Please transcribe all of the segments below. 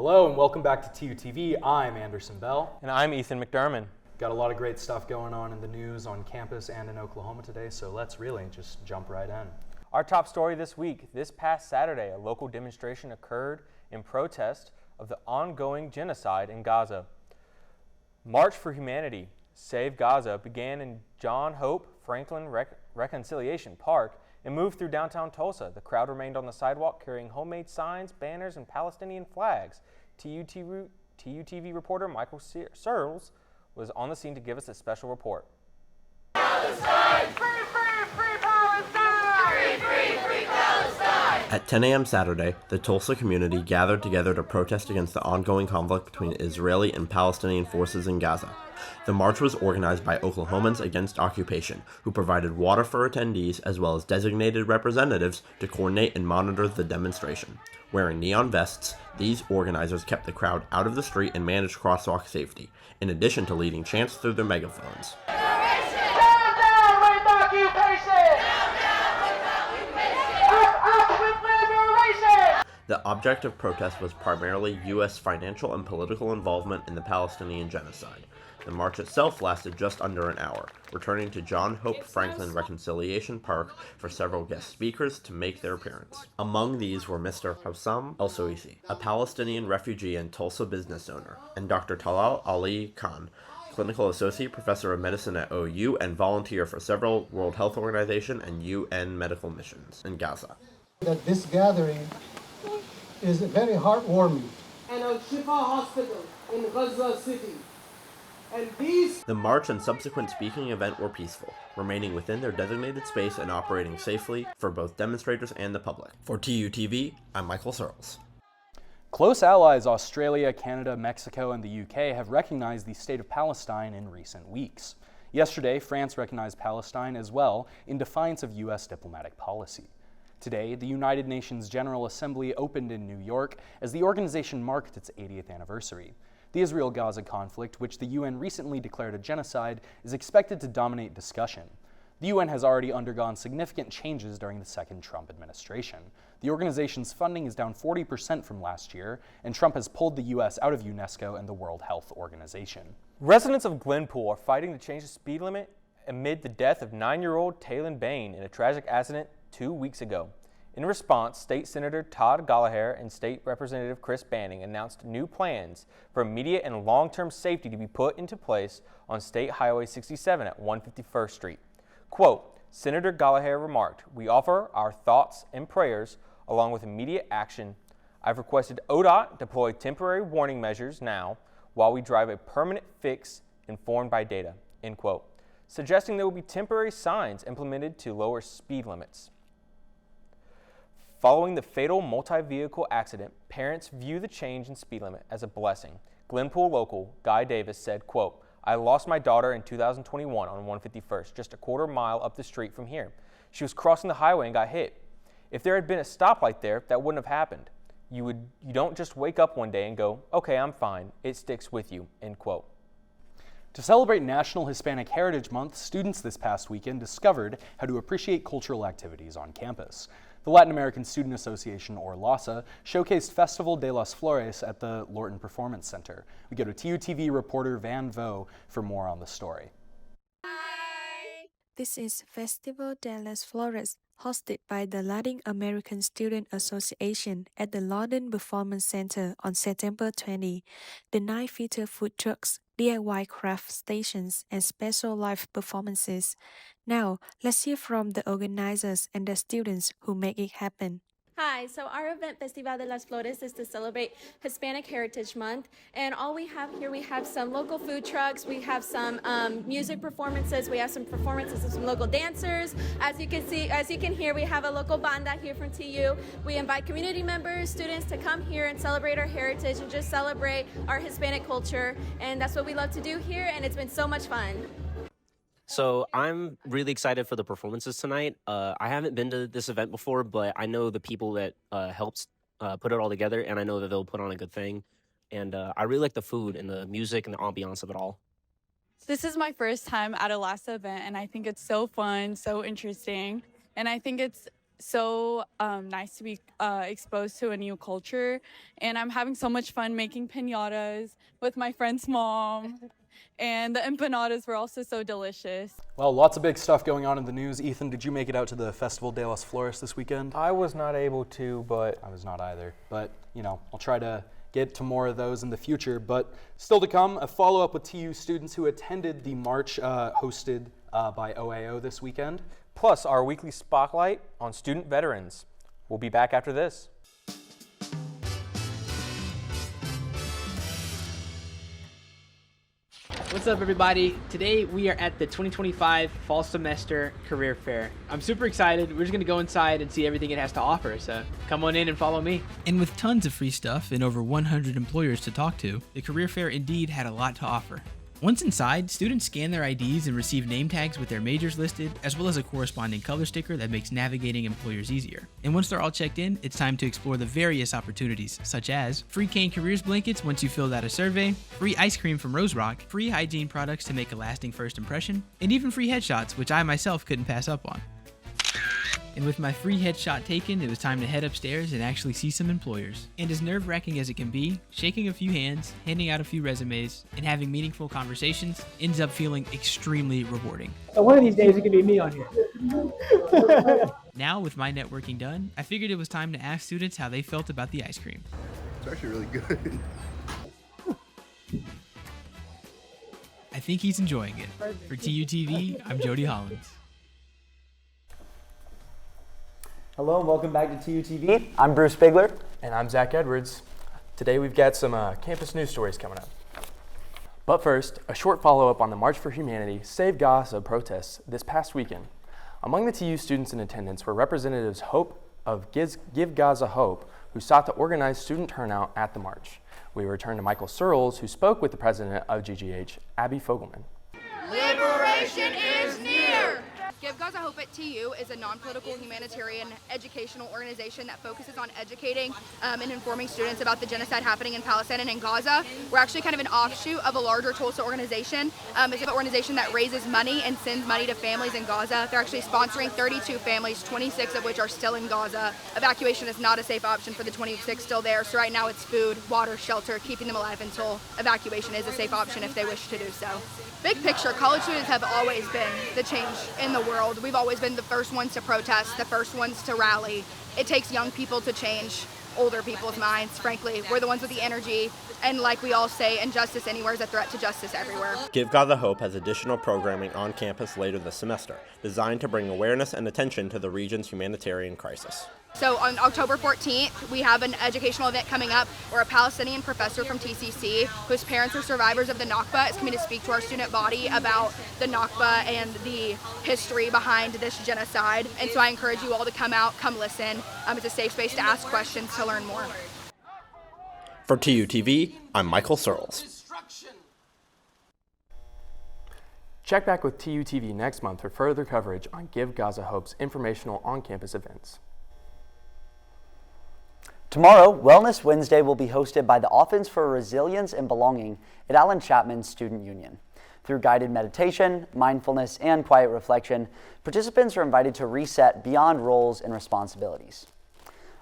Hello and welcome back to TUTV. I'm Anderson Bell. And I'm Ethan McDermott. Got a lot of great stuff going on in the news on campus and in Oklahoma today, so let's really just jump right in. Our top story this week: this past Saturday, a local demonstration occurred in protest of the ongoing genocide in Gaza. March for Humanity, Save Gaza began in John Hope Franklin Reconciliation Park and moved through downtown Tulsa. The crowd remained on the sidewalk carrying homemade signs, banners, and Palestinian flags. TUTV reporter Michael Searles was on the scene to give us a special report. Palestine! Free, free, free Palestine! Free, free, free Palestine! At 10 a.m. Saturday, the Tulsa community gathered together to protest against the ongoing conflict between Israeli and Palestinian forces in Gaza. The march was organized by Oklahomans Against Occupation, who provided water for attendees as well as designated representatives to coordinate and monitor the demonstration. Wearing neon vests, these organizers kept the crowd out of the street and managed crosswalk safety, in addition to leading chants through their megaphones. The object of protest was primarily U.S. financial and political involvement in the Palestinian genocide. The march itself lasted just under an hour, returning to John Hope Franklin Reconciliation Park for several guest speakers to make their appearance. Among these were Mr. Hossam El-Soisi, a Palestinian refugee and Tulsa business owner, and Dr. Talal Ali Khan, clinical associate professor of medicine at OU and volunteer for several World Health Organization and UN medical missions in Gaza. That this gathering is very heartwarming. And Al-Shifa Hospital in Gaza City. The march and subsequent speaking event were peaceful, remaining within their designated space and operating safely for both demonstrators and the public. For TUTV, I'm Michael Searles. Close allies Australia, Canada, Mexico, and the UK have recognized the state of Palestine in recent weeks. Yesterday, France recognized Palestine as well in defiance of U.S. diplomatic policy. Today, the United Nations General Assembly opened in New York as the organization marked its 80th anniversary. The Israel-Gaza conflict, which the UN recently declared a genocide, is expected to dominate discussion. The UN has already undergone significant changes during the second Trump administration. The organization's funding is down 40% from last year, and Trump has pulled the U.S. out of UNESCO and the World Health Organization. Residents of Glenpool are fighting to change the speed limit amid the death of 9-year-old Taylon Bain in a tragic accident 2 weeks ago. In response, State Senator Todd Gallagher and State Representative Chris Banning announced new plans for immediate and long-term safety to be put into place on State Highway 67 at 151st Street. Quote, Senator Gallagher remarked, "We offer our thoughts and prayers along with immediate action. I've requested ODOT deploy temporary warning measures now while we drive a permanent fix informed by data," end quote, suggesting there will be temporary signs implemented to lower speed limits. Following the fatal multi-vehicle accident, parents view the change in speed limit as a blessing. Glenpool local Guy Davis said, quote, "I lost my daughter in 2021 on 151st, just a quarter mile up the street from here. She was crossing the highway and got hit. If there had been a stoplight there, that wouldn't have happened. You don't just wake up one day and go, okay, I'm fine. It sticks with you," end quote. To celebrate National Hispanic Heritage Month, students this past weekend discovered how to appreciate cultural activities on campus. The Latin American Student Association, or LASA, showcased Festival de las Flores at the Lorton Performance Center. We go to TUTV reporter Van Vo for more on the story. This is Festival de las Flores, hosted by the Latin American Student Association at the Lorton Performance Center on September 20. The night featured food trucks, DIY craft stations, and special live performances. Now, let's hear from the organizers and the students who make it happen. Hi, so our event, Festival de las Flores, is to celebrate Hispanic Heritage Month. And all we have here, we have some local food trucks, we have some music performances, we have some performances of some local dancers. As you can hear, we have a local banda here from TU. We invite community members, students to come here and celebrate our heritage and just celebrate our Hispanic culture. And that's what we love to do here, and it's been so much fun. So I'm really excited for the performances tonight. I haven't been to this event before, but I know the people that helped put it all together, and I know that they'll put on a good thing. And I really like the food and the music and the ambiance of it all. This is my first time at a LASA event, and I think it's so fun, so interesting. And I think it's so nice to be exposed to a new culture, and I'm having so much fun making piñatas with my friend's mom, and the empanadas were also so delicious. Well, lots of big stuff going on in the news. Ethan, did you make it out to the Festival de las Flores this weekend? I was not able to, but I was not either. But, you know, I'll try to get to more of those in the future. But still to come, a follow-up with TU students who attended the march hosted by OAO this weekend. plus our weekly spotlight on student veterans. We'll be back after this. What's up, everybody? Today we are at the 2025 Fall Semester Career Fair. I'm super excited. We're just going to go inside and see everything it has to offer, so come on in and follow me. And with tons of free stuff and over 100 employers to talk to, the Career Fair indeed had a lot to offer. Once inside, students scan their IDs and receive name tags with their majors listed, as well as a corresponding color sticker that makes navigating employers easier. And once they're all checked in, it's time to explore the various opportunities, such as free Kane Careers blankets once you filled out a survey, free ice cream from Rose Rock, free hygiene products to make a lasting first impression, and even free headshots, which I myself couldn't pass up on. And with my free headshot taken, it was time to head upstairs and actually see some employers. And as nerve-wracking as it can be, shaking a few hands, handing out a few resumes, and having meaningful conversations ends up feeling extremely rewarding. One of these days, it could be me on here. Now, with my networking done, I figured it was time to ask students how they felt about the ice cream. It's actually really good. I think he's enjoying it. For TUTV, I'm Jody Hollins. Hello and welcome back to TUTV. I'm Bruce Bigler. And I'm Zach Edwards. Today we've got some campus news stories coming up. But first, a short follow-up on the March for Humanity Save Gaza protests this past weekend. Among the TU students in attendance were representatives of Give Gaza Hope, who sought to organize student turnout at the march. We return to Michael Searles, who spoke with the president of GGH, Abby Fogelman. Liberation is near! Give Gaza Hope at TU is a non-political humanitarian educational organization that focuses on educating and informing students about the genocide happening in Palestine and in Gaza. We're actually kind of an offshoot of a larger Tulsa organization. It's an organization that raises money and sends money to families in Gaza. They're actually sponsoring 32 families, 26 of which are still in Gaza. Evacuation is not a safe option for the 26 still there, so right now it's food, water, shelter, keeping them alive until evacuation is a safe option if they wish to do so. Big picture, college students have always been the change in the world. We've always been the first ones to protest, the first ones to rally. It takes young people to change older people's minds, frankly. We're the ones with the energy, and like we all say, injustice anywhere is a threat to justice everywhere. Give Gaza Hope has additional programming on campus later this semester, designed to bring awareness and attention to the region's humanitarian crisis. So on October 14th, we have an educational event coming up where a Palestinian professor from TCC, whose parents are survivors of the Nakba, is coming to speak to our student body about the Nakba and the history behind this genocide. And so I encourage you all to come out, come listen. It's a safe space to ask questions, to learn more. For TUTV, I'm Michael Searles. Check back with TUTV next month for further coverage on Give Gaza Hope's informational on-campus events. Tomorrow, Wellness Wednesday will be hosted by the Offense for Resilience and Belonging at Allen Chapman Student Union. Through guided meditation, mindfulness, and quiet reflection, participants are invited to reset beyond roles and responsibilities.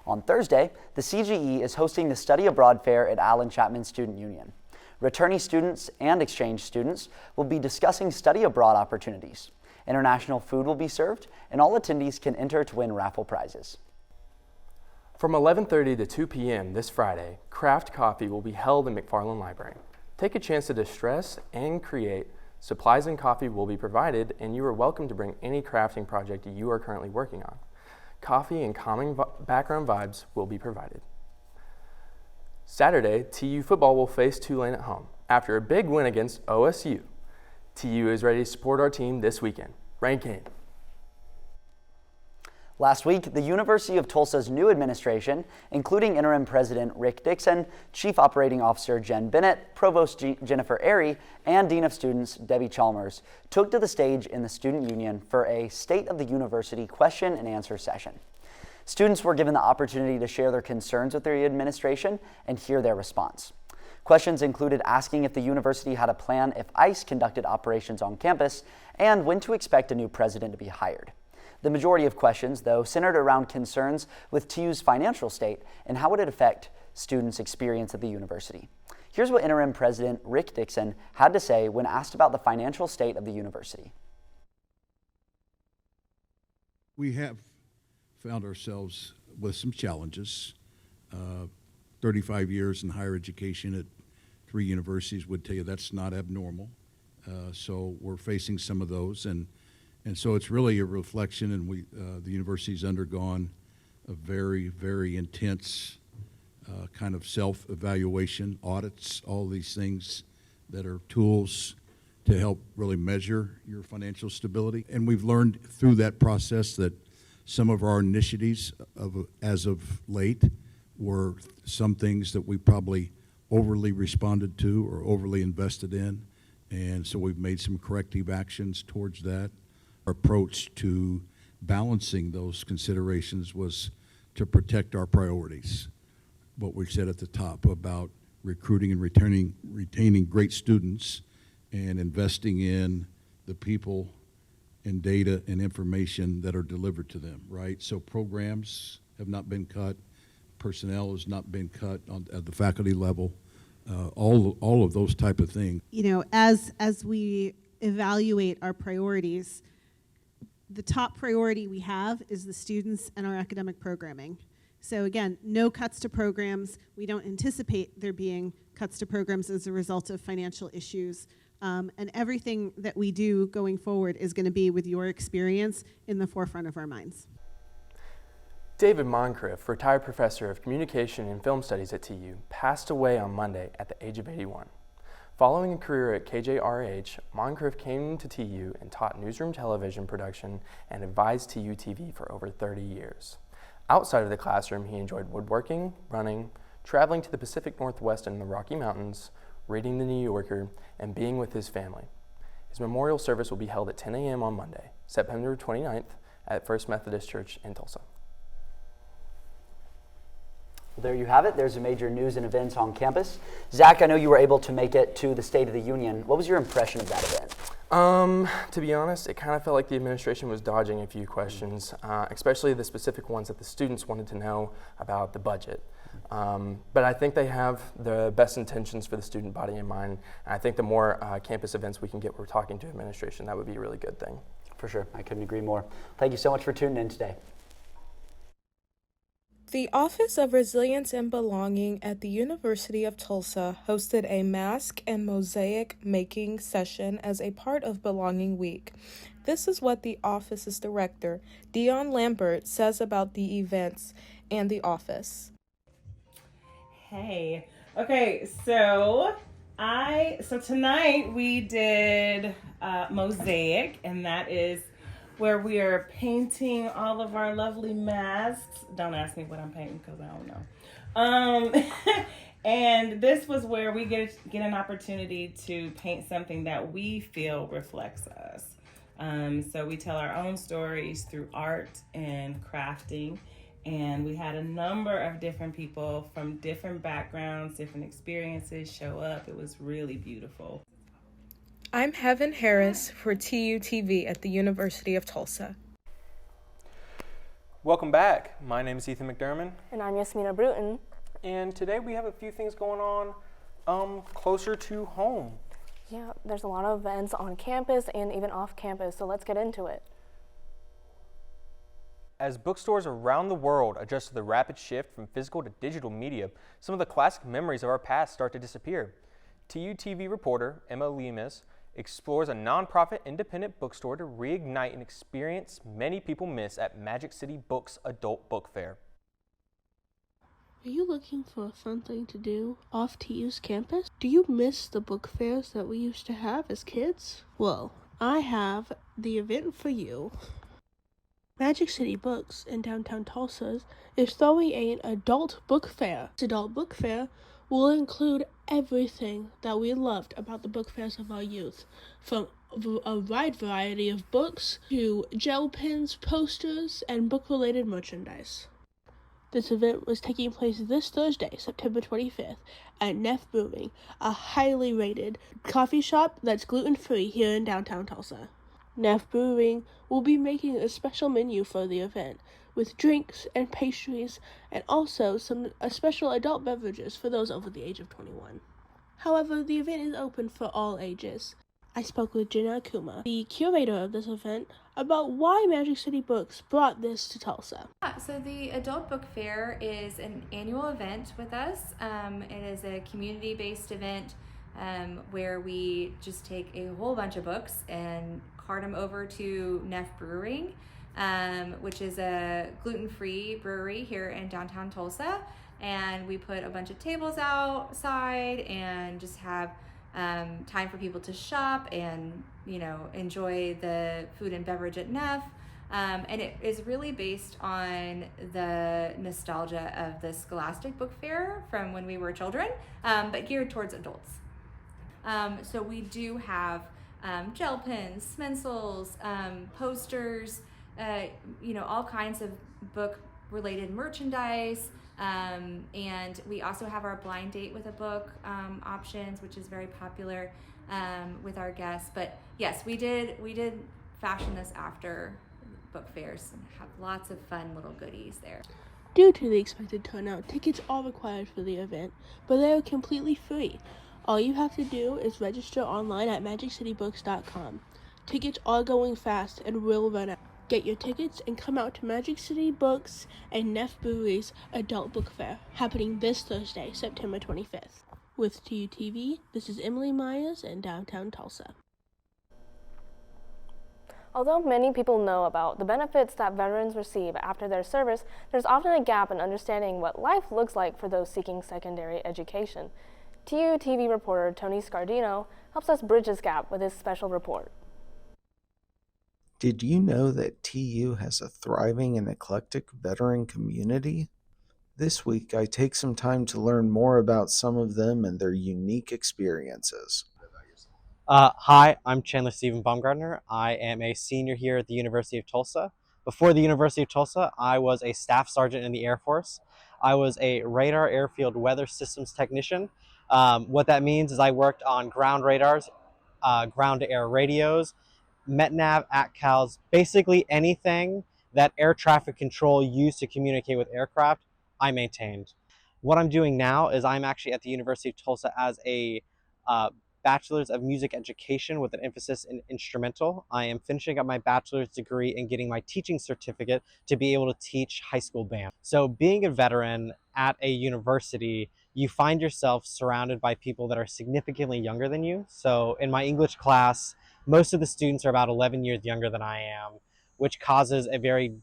On Thursday, the CGE is hosting the Study Abroad Fair at Allen Chapman Student Union. Returnee students and exchange students will be discussing study abroad opportunities. International food will be served, and all attendees can enter to win raffle prizes. From 11:30 to 2 p.m. this Friday, Craft Coffee will be held in McFarland Library. Take a chance to distress and create. Supplies and coffee will be provided, and you are welcome to bring any crafting project you are currently working on. Coffee and calming background vibes will be provided. Saturday, TU football will face Tulane at home. After a big win against OSU, TU is ready to support our team this weekend. Rain Cane. Last week, the University of Tulsa's new administration, including interim president Rick Dixon, chief operating officer Jen Bennett, provost Jennifer Airy, and dean of students Debbie Chalmers, took to the stage in the student union for a State of the University question and answer session. Students were given the opportunity to share their concerns with the administration and hear their response. Questions included asking if the university had a plan if ICE conducted operations on campus and when to expect a new president to be hired. The majority of questions, though, centered around concerns with TU's financial state and how would it affect students' experience at the university. Here's what Interim President Rick Dixon had to say when asked about the financial state of the university. We have found ourselves with some challenges. 35 years in higher education at 3 universities would tell you that's not abnormal. So we're facing some of those, and so it's really a reflection, and the university's undergone a very, very intense kind of self-evaluation, audits, all these things that are tools to help really measure your financial stability. And we've learned through that process that some of our initiatives as of late were some things that we probably overly responded to or overly invested in. And so we've made some corrective actions towards that. Our approach to balancing those considerations was to protect our priorities. What we said at the top about recruiting and retaining great students and investing in the people and data and information that are delivered to them, right? So programs have not been cut, personnel has not been cut at the faculty level, all of those type of things. You know, as we evaluate our priorities, the top priority we have is the students and our academic programming. So again, no cuts to programs. We don't anticipate there being cuts to programs as a result of financial issues. And everything that we do going forward is going to be with your experience in the forefront of our minds. David Moncrief, retired professor of communication and film studies at TU, passed away on Monday at the age of 81. Following a career at KJRH, Moncrief came to TU and taught newsroom television production and advised TUTV for over 30 years. Outside of the classroom, he enjoyed woodworking, running, traveling to the Pacific Northwest and the Rocky Mountains, reading The New Yorker, and being with his family. His memorial service will be held at 10 a.m. on Monday, September 29th at First Methodist Church in Tulsa. Well, there you have it. There's a major news and events on campus. Zach, I know you were able to make it to the State of the Union. What was your impression of that event? To be honest, it kind of felt like the administration was dodging a few questions, especially the specific ones that the students wanted to know about the budget. But I think they have the best intentions for the student body in mind. And I think the more campus events we can get, we're talking to administration, that would be a really good thing. For sure, I couldn't agree more. Thank you so much for tuning in today. The Office of Resilience and Belonging at the University of Tulsa hosted a mask and mosaic making session as a part of Belonging Week. This is what the office's director, Dion Lambert, says about the events and the office. Hey, okay, so tonight we did mosaic, and that is where we are painting all of our lovely masks. Don't ask me what I'm painting because I don't know. And this was where we get an opportunity to paint something that we feel reflects us. So we tell our own stories through art and crafting. And we had a number of different people from different backgrounds, different experiences show up. It was really beautiful. I'm Heaven Harris for TUTV at the University of Tulsa. Welcome back. My name is Ethan McDermott. And I'm Yasmina Bruton. And today we have a few things going on closer to home. Yeah, there's a lot of events on campus and even off campus, so let's get into it. As bookstores around the world adjust to the rapid shift from physical to digital media, some of the classic memories of our past start to disappear. TUTV reporter Emma Lemus explores a nonprofit independent bookstore to reignite an experience many people miss at Magic City Books Adult Book Fair. Are you looking for a fun thing to do off TU's campus? Do you miss the book fairs that we used to have as kids? Well, I have the event for you. Magic City Books in downtown Tulsa is throwing an adult book fair. This adult book fair will include everything that we loved about the book fairs of our youth, from a wide variety of books to gel pens, posters, and book-related merchandise. This event was taking place this Thursday, September 25th, at Neff Brewing, a highly rated coffee shop that's gluten-free here in downtown Tulsa. Neff Brewing will be making a special menu for the event, with drinks and pastries, and also a special adult beverages for those over the age of 21. However, the event is open for all ages. I spoke with Jenna Akuma, the curator of this event, about why Magic City Books brought this to Tulsa. So the Adult Book Fair is an annual event with us. It is a community-based event where we just take a whole bunch of books and cart them over to Neff Brewing, which is a gluten-free brewery here in downtown Tulsa. And we put a bunch of tables outside and just have time for people to shop and, enjoy the food and beverage at Neff. And it is really based on the nostalgia of the Scholastic Book Fair from when we were children, but geared towards adults. So we do have gel pens, stencils, posters, all kinds of book-related merchandise. And we also have our blind date with a book options, which is very popular with our guests. But yes, we did fashion this after book fairs and have lots of fun little goodies there. Due to the expected turnout, tickets are required for the event, but they are completely free. All you have to do is register online at magiccitybooks.com. Tickets are going fast and will run out. Get your tickets and come out to Magic City Books and Neff Brewery's Adult Book Fair, happening this Thursday, September 25th. With TUTV, this is Emily Myers in downtown Tulsa. Although many people know about the benefits that veterans receive after their service, there's often a gap in understanding what life looks like for those seeking secondary education. TUTV reporter Tony Scardino helps us bridge this gap with his special report. Did you know that TU has a thriving and eclectic veteran community? This week, I take some time to learn more about some of them and their unique experiences. Hi, I'm Chandler Stephen Baumgartner. I am a senior here at the University of Tulsa. Before the University of Tulsa, I was a staff sergeant in the Air Force. I was a radar airfield weather systems technician. What that means is I worked on ground radars, ground-to-air radios, METNAV, ATCALs, basically anything that air traffic control used to communicate with aircraft, I maintained. What I'm doing now is I'm actually at the University of Tulsa as a Bachelor's of Music Education with an emphasis in instrumental. I am finishing up my bachelor's degree and getting my teaching certificate to be able to teach high school band. So being a veteran at a university, you find yourself surrounded by people that are significantly younger than you. So in my English class, most of the students are about 11 years younger than I am, which causes a very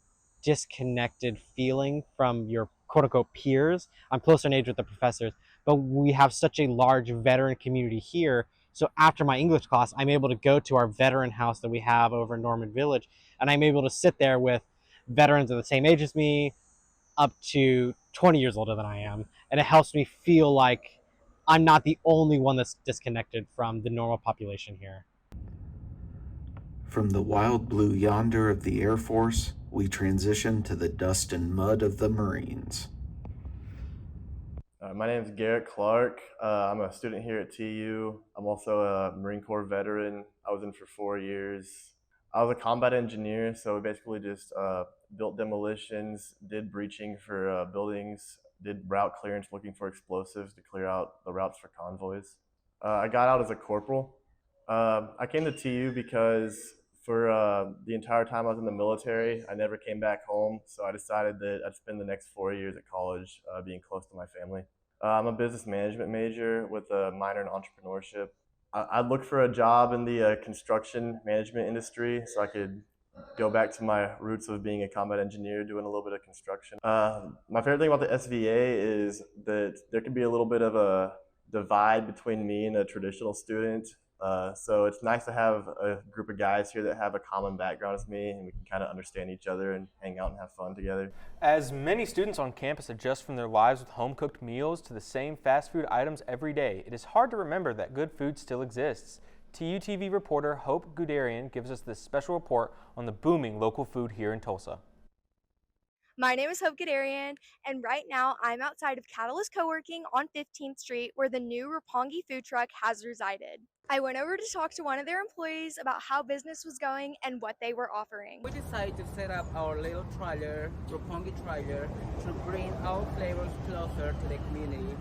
disconnected feeling from your quote-unquote peers. I'm closer in age with the professors, but we have such a large veteran community here. So after my English class, I'm able to go to our veteran house that we have over in Norman Village, and I'm able to sit there with veterans of the same age as me, up to 20 years older than I am. And it helps me feel like I'm not the only one that's disconnected from the normal population here. From the wild blue yonder of the Air Force, we transition to the dust and mud of the Marines. My name is Garrett Clark. I'm a student here at TU. I'm also a Marine Corps veteran. I was in for 4 years. I was a combat engineer, so we basically just built demolitions, did breaching for buildings, did route clearance looking for explosives to clear out the routes for convoys. I got out as a corporal. I came to TU because for the entire time I was in the military, I never came back home, so I decided that I'd spend the next 4 years at college being close to my family. I'm a business management major with a minor in entrepreneurship. I'd look for a job in the construction management industry so I could go back to my roots of being a combat engineer, doing a little bit of construction. My favorite thing about the SVA is that there can be a little bit of a divide between me and a traditional student. So it's nice to have a group of guys here that have a common background as me, and we can kind of understand each other and hang out and have fun together. As many students on campus adjust from their lives with home-cooked meals to the same fast food items every day, it is hard to remember that good food still exists. TUTV reporter Hope Guderian gives us this special report on the booming local food here in Tulsa. My name is Hope Gadarian, and right now I'm outside of Catalyst Co-working on 15th Street, where the new Roppongi food truck has resided. I went over to talk to one of their employees about how business was going and what they were offering. We decided to set up our little trailer, Roppongi trailer, to bring our flavors closer to the community,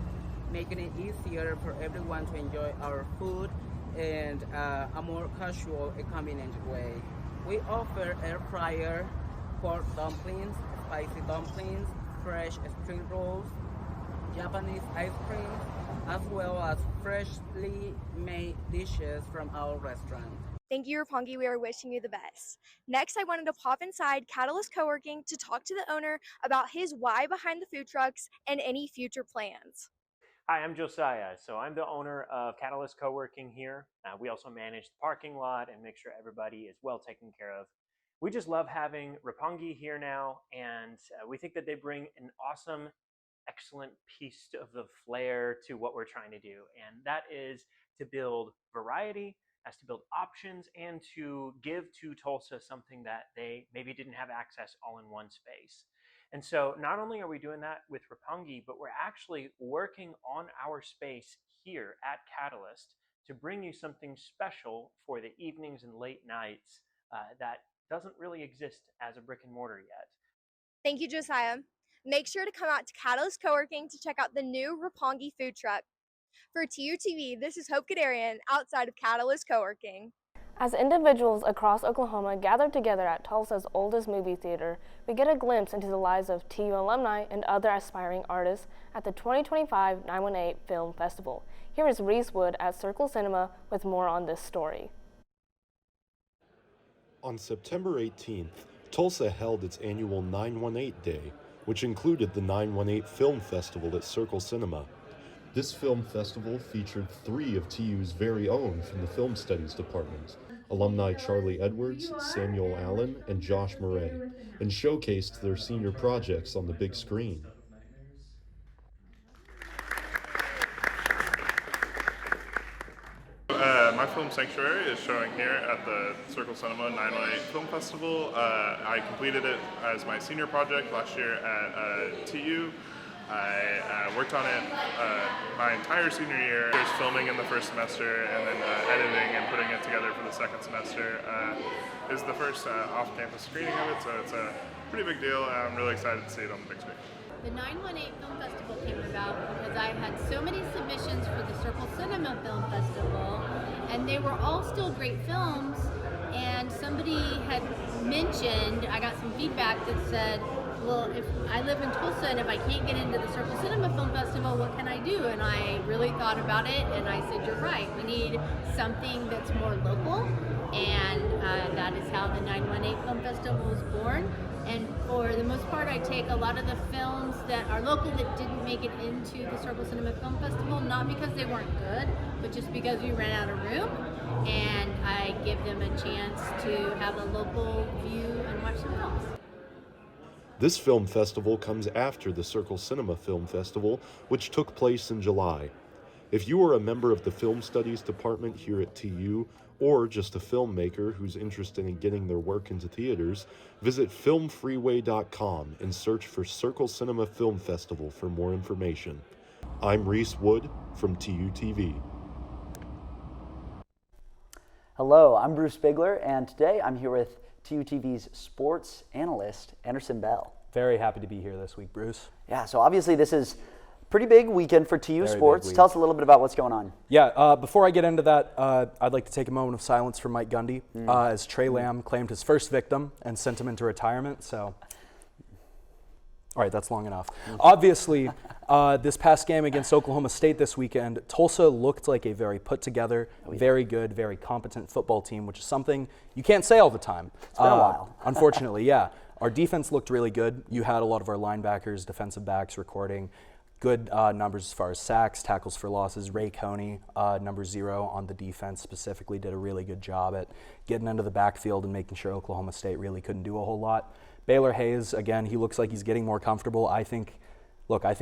making it easier for everyone to enjoy our food in a more casual and convenient way. We offer air fryer, pork dumplings, spicy dumplings, fresh spring rolls, Japanese ice cream, as well as freshly made dishes from our restaurant. Thank you, Roppongi. We are wishing you the best. Next, I wanted to pop inside Catalyst Co-working to talk to the owner about his why behind the food trucks and any future plans. Hi, I'm Josiah. So I'm the owner of Catalyst Co-working here. We also manage the parking lot and make sure everybody is well taken care of. We just love having Roppongi here now, and we think that they bring an awesome, excellent piece of the flair to what we're trying to do, and that is to build variety, as to build options, and to give to Tulsa something that they maybe didn't have access all in one space. And so not only are we doing that with Roppongi, but we're actually working on our space here at Catalyst to bring you something special for the evenings and late nights that doesn't really exist as a brick and mortar yet. Thank you, Josiah. Make sure to come out to Catalyst Co-working to check out the new Roppongi food truck. For TUTV, this is Hope Gadarian outside of Catalyst Co-working. As individuals across Oklahoma gather together at Tulsa's oldest movie theater, we get a glimpse into the lives of TU alumni and other aspiring artists at the 2025 918 Film Festival. Here is Reese Wood at Circle Cinema with more on this story. On September 18th, Tulsa held its annual 918 Day, which included the 918 Film Festival at Circle Cinema. This film festival featured 3 of TU's very own from the Film Studies Department, alumni Charlie Edwards, Samuel Allen, and Josh Murray, and showcased their senior projects on the big screen. My film Sanctuary is showing here at the Circle Cinema 918 Film Festival. I completed it as my senior project last year at TU. I worked on it my entire senior year. There's filming in the first semester and then editing and putting it together for the second semester. This is the first off-campus screening of it, so it's a pretty big deal. I'm really excited to see it on the big screen. The 918 Film Festival came about because I had so many submissions for the Circle Cinema Film Festival, and they were all still great films, and somebody had mentioned, I got some feedback that said, well, if I live in Tulsa and if I can't get into the Circle Cinema Film Festival, what can I do? And I really thought about it, and I said, you're right, we need something that's more local, and that is how the 918 Film Festival was born. And for the most part, I take a lot of the films that are local that didn't make it into the Circle Cinema Film Festival, not because they weren't good, but just because we ran out of room, and I give them a chance to have a local view and watch some films. This film festival comes after the Circle Cinema Film Festival, which took place in July. If you are a member of the Film Studies Department here at TU, or just a filmmaker who's interested in getting their work into theaters, visit filmfreeway.com and search for Circle Cinema Film Festival for more information. I'm Reese Wood from TUTV. Hello, I'm Bruce Bigler, and today I'm here with TUTV's sports analyst, Anderson Bell. Very happy to be here this week, Bruce. Yeah, so obviously this is pretty big weekend for TU sports. Tell us a little bit about what's going on. Yeah, before I get into that, I'd like to take a moment of silence for Mike Gundy, as Trey Lamb claimed his first victim and sent him into retirement. So, all right, that's long enough. Obviously, this past game against Oklahoma State this weekend, Tulsa looked like a very put together, very good, very competent football team, which is something you can't say all the time. It's been a while. Unfortunately, yeah. Our defense looked really good. You had a lot of our linebackers, defensive backs recording good numbers as far as sacks, tackles for losses. Ray Coney, number 0 on the defense specifically, did a really good job at getting into the backfield and making sure Oklahoma State really couldn't do a whole lot. Baylor Hayes, again, he looks like he's getting more comfortable. I think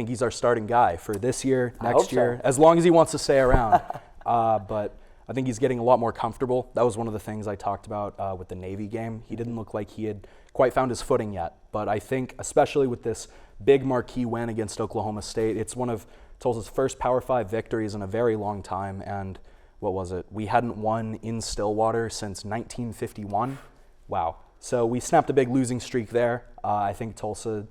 he's our starting guy for this year, next year, as long as he wants to stay around. But I think he's getting a lot more comfortable. That was one of the things I talked about with the Navy game. He didn't look like he had quite found his footing yet, but I think especially with this big marquee win against Oklahoma State, it's one of Tulsa's first Power 5 victories in a very long time, and what was it? We hadn't won in Stillwater since 1951. Wow. So we snapped a big losing streak there. I think Tulsa,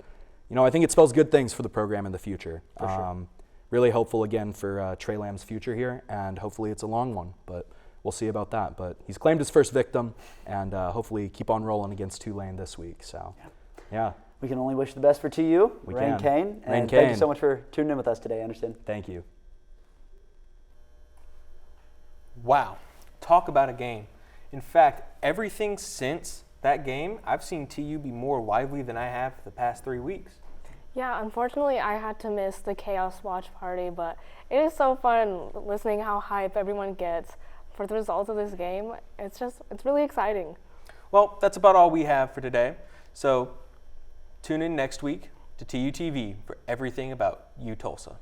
I think it spells good things for the program in the future. For sure. Really hopeful again for Trey Lamb's future here, and hopefully it's a long one, but we'll see about that. But he's claimed his first victim, and hopefully keep on rolling against Tulane this week. So, yeah. We can only wish the best for TU, Rain Kane. And thank you so much for tuning in with us today, Anderson. Thank you. Wow. Talk about a game. In fact, everything since that game, I've seen TU be more lively than I have the past 3 weeks. Yeah, unfortunately, I had to miss the Chaos Watch Party, but it is so fun listening how hype everyone gets for the results of this game. It's really exciting. Well, that's about all we have for today. So tune in next week to TUTV for everything about UTulsa.